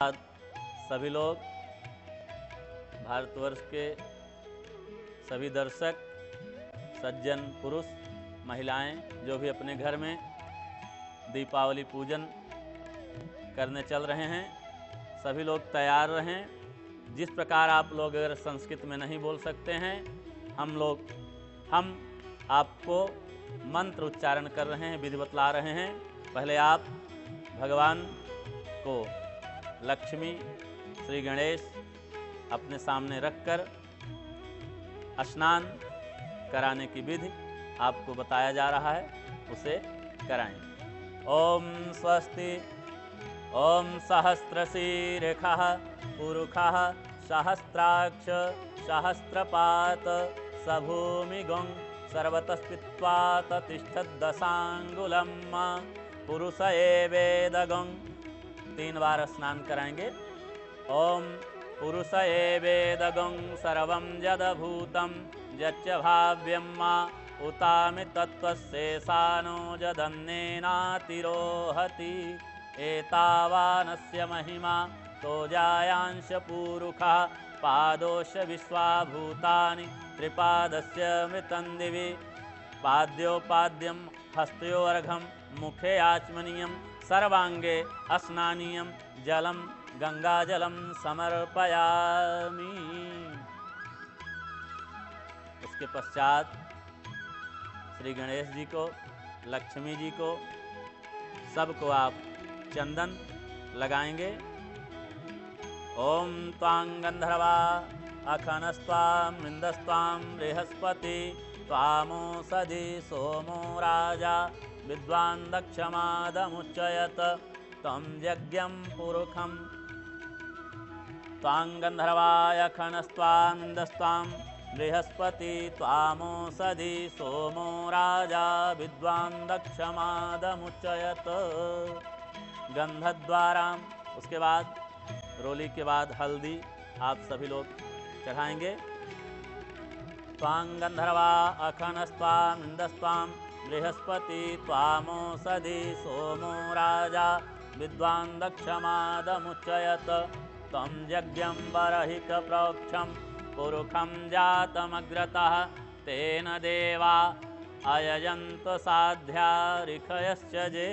आज सभी लोग, भारतवर्ष के सभी दर्शक, सज्जन पुरुष, महिलाएं जो भी अपने घर में दीपावली पूजन करने चल रहे हैं, सभी लोग तैयार रहें। जिस प्रकार आप लोग अगर संस्कृत में नहीं बोल सकते हैं, हम आपको मंत्र उच्चारण कर रहे हैं, विधि बतला रहे हैं। पहले आप भगवान को लक्ष्मी, श्री गणेश अपने सामने रखकर स्नान कराने की विधि आपको बताया जा रहा है, उसे कराएं। ओम स्वस्ति। ओम सहस्रशीर्षः पुरुषः सहस्राक्ष सहस्रपात सभूमिगं सर्वतस्थित्वा तिष्ठद्दशांगुलम् पुरुष एवेदगं। 3 बार स्नान कराएंगे। ओम पुरुष एवेदगं सर्वं यदभूतं यच्च भाव्यं मा उतामि तत्त्वशेषानो यदन्नेनातिरोहति। एतावानस्य महिमा तोजायांश पुरुषः पादोश विश्वाभूतानि त्रिपादस्य मृतं दिवि। पाद्योपाद्यं हस्तयोर्घं मुखे आचमनीयं सर्वांगे स्नानीयं जलं गंगाजलं समर्पयामि। उसके पश्चात श्री गणेश जी को, लक्ष्मी जी को, सबको आप चंदन लगाएंगे। ओम त्वां गंधर्वा अखनस्त्वां मिन्दस्त्वां बृहस्पति त्वामोषधि सोमो राजा विद्वान् दक्षमादमुच्चयत तं यज्ञं पुरुषं। त्वां गन्धर्वाय खनस्त्वां इन्दस्त्वां बृहस्पति त्वामोषधि सोमो राजा विद्वान् दक्षमादमुच्चयत। गंधद्वारा, उसके बाद रोली के बाद हल्दी आप सभी लोग चढ़ाएंगे। त्वां गंधर्वा अखनस्त्वां इन्दस्त्वां बृहस्पति त्वामोषधि सोमो राजा विद्वान् दक्षमादमुच्चयत तं यज्ञं बर्हिक प्रोक्षं पुरुषं जातमग्रतः तेन देवा अयजन्त साध्या ऋषयश्च जे।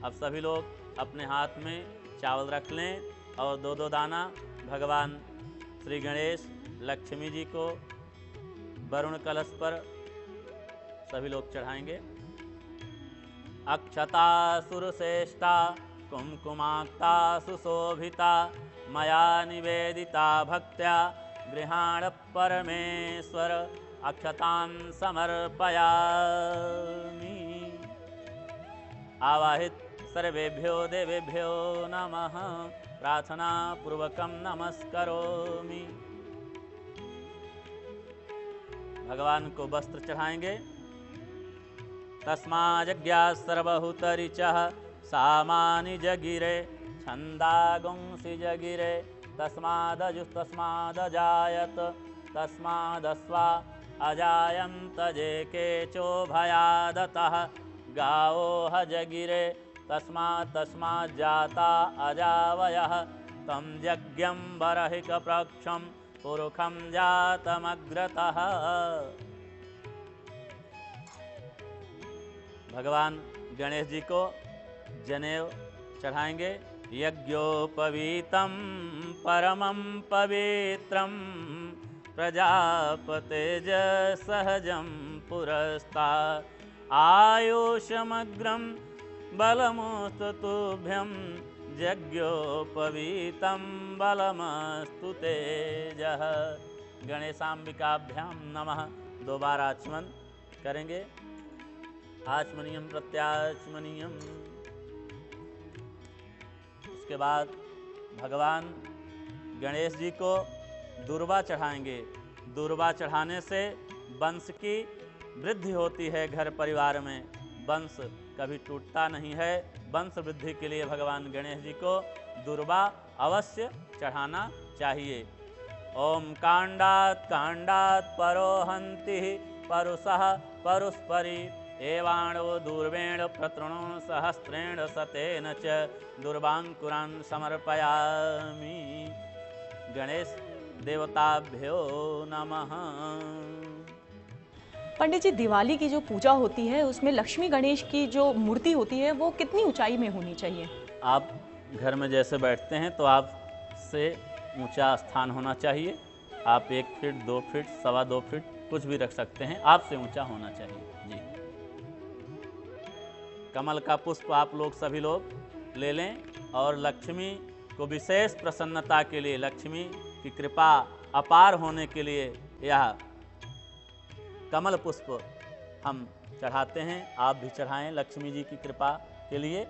अब सभी लोग अपने हाथ में चावल रख लें और 2-2 दाना भगवान श्री गणेश, लक्ष्मी जी को वरुण कलश पर सभी लोग चढ़ाएंगे। अक्षता सुरश्रेष्ठा कुमकुमाक्ता सुशोभिता मया निवेदिता भक्त्या गृहाण परमेश्वर अक्षतां समर्पयामि। आवाहित सर्वेभ्यो देवेभ्यो नमः प्रार्थना पूर्वकं नमस्करोमि। भगवान को वस्त्र चढ़ाएंगे। तस्माज्ञा सर्वहुतरिचः सामानि जगिरे छन्दागुंसि जगिरे तस्मादजुस्तस्मादजायत तस्मादस्वा अजायन्त जे केचो भयादतः गावोह जगिरे तस्माज्जाता अजावयः तं यज्ञं बर्हिक प्रोक्षं पुरुषं जातमग्रतः। भगवान गणेश जी को जनेऊ चढ़ाएंगे। यज्ञोपवीतं परमं पवित्रं प्रजापतेज सहजं पुरस्तात् आयुषमग्रं बलमस्तु तुभ्यं यज्ञोपवीतं बलमस्तु तेजः। गणेशाम्बिकाभ्यां नमः 2 बार आचमन करेंगे। आचमनीयम प्रत्याचमनीयम। उसके बाद भगवान गणेश जी को दुर्वा चढ़ाएंगे। दुर्वा चढ़ाने से वंश की वृद्धि होती है। घर परिवार में वंश कभी टूटता नहीं है। वंश वृद्धि के लिए भगवान गणेश जी को दुर्वा अवश्य चढ़ाना चाहिए। ओम कांडात् कांडात् परोहन्ति परुषः परुष्परि एवाणो दूर्वेण प्रतृणो सहस्रेण सतेन च दुर्वांकुरान् समर्पयामि। गणेश देवताभ्यो नमः। पंडित जी, दिवाली की जो पूजा होती है उसमें लक्ष्मी गणेश की जो मूर्ति होती है वो कितनी ऊंचाई में होनी चाहिए? आप घर में जैसे बैठते हैं तो आपसे ऊंचा स्थान होना चाहिए। आप 1 फीट 2 फीट 2.25 फीट कुछ भी रख सकते हैं, आपसे ऊंचा होना चाहिए जी। कमल का पुष्प आप लोग सभी लोग ले लें और लक्ष्मी को विशेष प्रसन्नता के लिए, लक्ष्मी की कृपा अपार होने के लिए यह कमल पुष्प हम चढ़ाते हैं। आप भी चढ़ाएं लक्ष्मी जी की कृपा के लिए।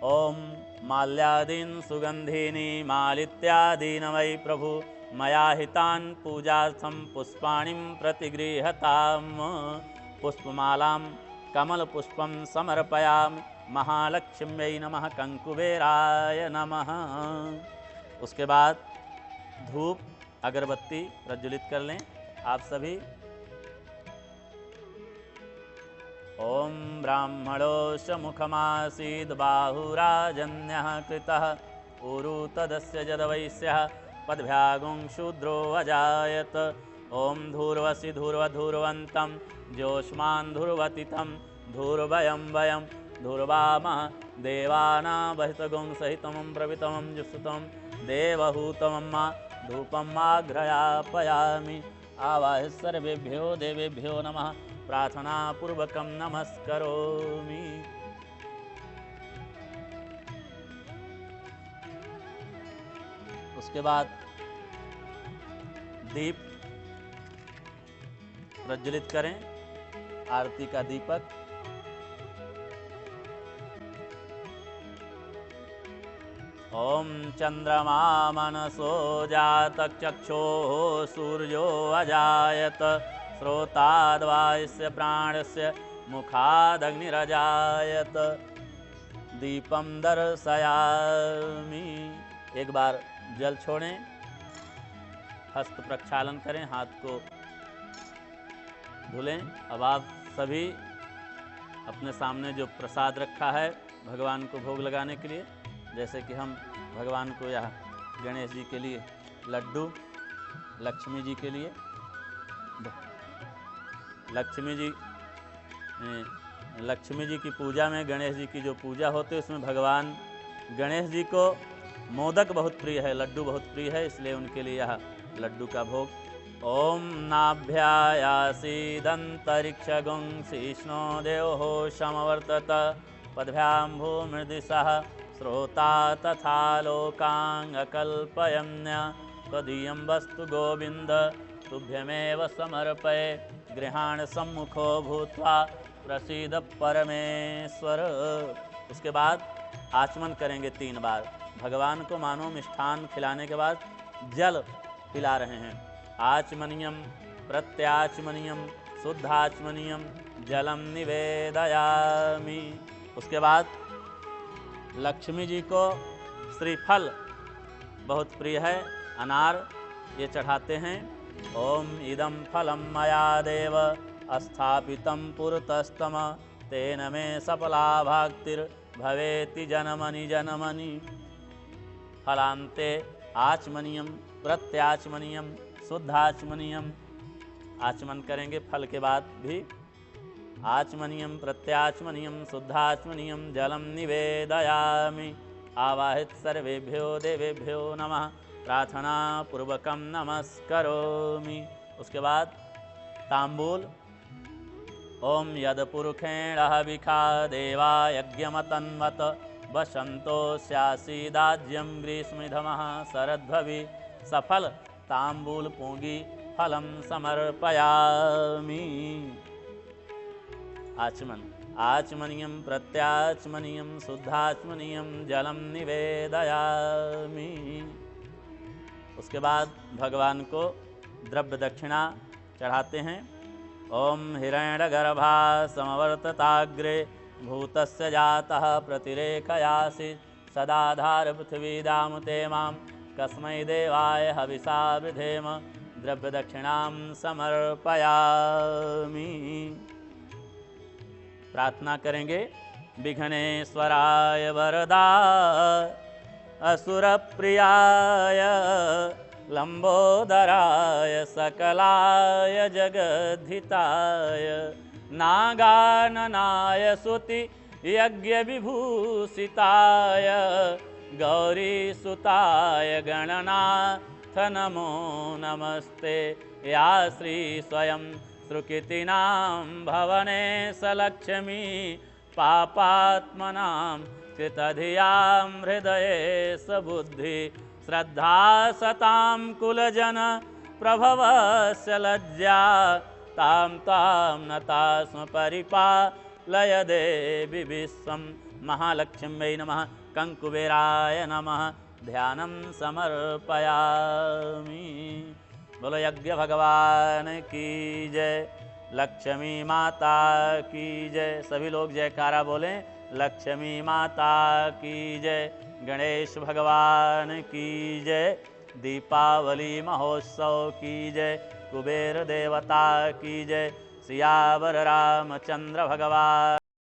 ओम माल्यादीन सुगंधिनी मालित्यादीन वै प्रभु मया हितान पूजार्थं पुष्पाणिं प्रतिगृहताम। पुष्पमालां कमल पुष्पं समर्पयामि। महालक्ष्म्यै नमः, कंकुबेराय नमः। उसके बाद धूप अगरबत्ती प्रज्वलित कर लें आप सभी। ओम ब्राह्मणोऽस्य मुखमासीद् बाहुराजन्यः कृतः ऊरु तदस्य जदवैश्यः पद्भ्यागुं शूद्रो अजायत। ओम धूर्वसि धूर्वधूर्वन्तं ज्योष्मान् धूर्वतिथं धूर्वयं वयं धूर्वामः देवानाबहितगुं सहितं प्रवितमं जुष्टं देवहूतमं मा धूपं आघ्रापयामि। आवाह्य सर्वेभ्यो देवेभ्यो नमः, प्रार्थना पूर्वकं नमस्करोमि। उसके बाद दीप प्रज्वलित करें, आरती का दीपक। ओम चंद्रमा मनसो जातक चक्षोः सूर्यो अजायत। श्रोताद्वायुस्य प्राणस्य मुखादग्निरजायत। दीपम दर्शयामि। एक बार जल छोड़ें, हस्त प्रक्षालन करें, हाथ को धुलें। अब आप सभी अपने सामने जो प्रसाद रखा है भगवान को भोग लगाने के लिए, जैसे कि हम भगवान को यह गणेश जी के लिए लड्डू, लक्ष्मी जी के लिए लक्ष्मी जी की पूजा में, गणेश जी की जो पूजा होती है उसमें भगवान गणेश जी को मोदक बहुत प्रिय है, लड्डू बहुत प्रिय है, इसलिए उनके लिए यह लड्डू का भोग। ओम नाभ्यायासीदंतरिक्षगुं शिष्णो देवो समवर्तत। पद्भ्यां भूमृदिशः श्रोता तथा लोकांगकल्पयन्य। त्वदीयं वस्तु गोविंद तुभ्यमेव समर्पये। गृहाण सम्मुखो भूत्वा प्रसीद परमेश्वर। उसके बाद आचमन करेंगे 3 बार। भगवान को मानो मिष्ठान खिलाने के बाद जल पिला रहे हैं। आचमनीयम प्रत्याचमनीयम शुद्धाचमनीयम जलम निवेदयामि। उसके बाद लक्ष्मी जी को श्रीफल बहुत प्रिय है, अनार, ये चढ़ाते हैं। ओम इदं फलं मया देव स्थापितं पुरतस्तम तेन मे सफला भक्तिर्भवेति जनमनि जनमनि। फलान्ते आचमनीयम प्रत्याचमनीयम शुद्धाचमनीयम। आचमन करेंगे फल के बाद भी। आचमनीयम प्रत्याचमनीयम शुद्धाचमनीयम जलम निवेदयामि। आवाहित सर्वेभ्यो देवेभ्यो नमः, प्रार्थना पूर्वकम नमस्करोमि। उसके बाद तांबूल। ओम यद पुरुषेण हविखा देवा यज्ञमतन्वत वसंतो स्यासीदाज्यम ग्रीष्मधमः शरद्भवि। सफल तांबूल पूंगी फलम समर्पयामि। आचमन। आचमनीयम प्रत्याचमनीयम शुद्धाचमनीयम जलम निवेदयामि। उसके बाद भगवान को द्रव्य दक्षिणा चढ़ाते हैं। ओम हिरण्यगर्भा समवर्तताग्रे भूतस्य जातः प्रतिरेखयासि सदाधार पृथ्वीदाम ते मां कस्मै देवाय हविषा विधेम द्रव्य दक्षिणां समर्पयामि। प्रार्थना करेंगे। विघ्नेश्वराय वरदा असुरप्रियाय लंबोदराय सकलाय जगद्धिताय नागाननाय स्तुति यज्ञविभूषिताय गौरीसुताय गणनाथ नमो नमस्ते। या श्री स्वयं सुकृतिनां भवने सलक्ष्मी पापात्मनां कृतधियां हृदये सबुद्धि श्रद्धा सतां कुलजन प्रभवस्य लज्जा तां तां नता स्म परिपालय देवी विश्वं। महालक्ष्म्यै नमः। कंकुबेराय नमः। ध्यानं समर्पयामि। बोलो यज्ञ भगवान की जय। लक्ष्मी माता की जय। सभी लोग जयकारा बोलें। लक्ष्मी माता की जय। गणेश भगवान की जय। दीपावली महोत्सव की जय। कुबेर देवता की जय। सियावर रामचंद्र भगवान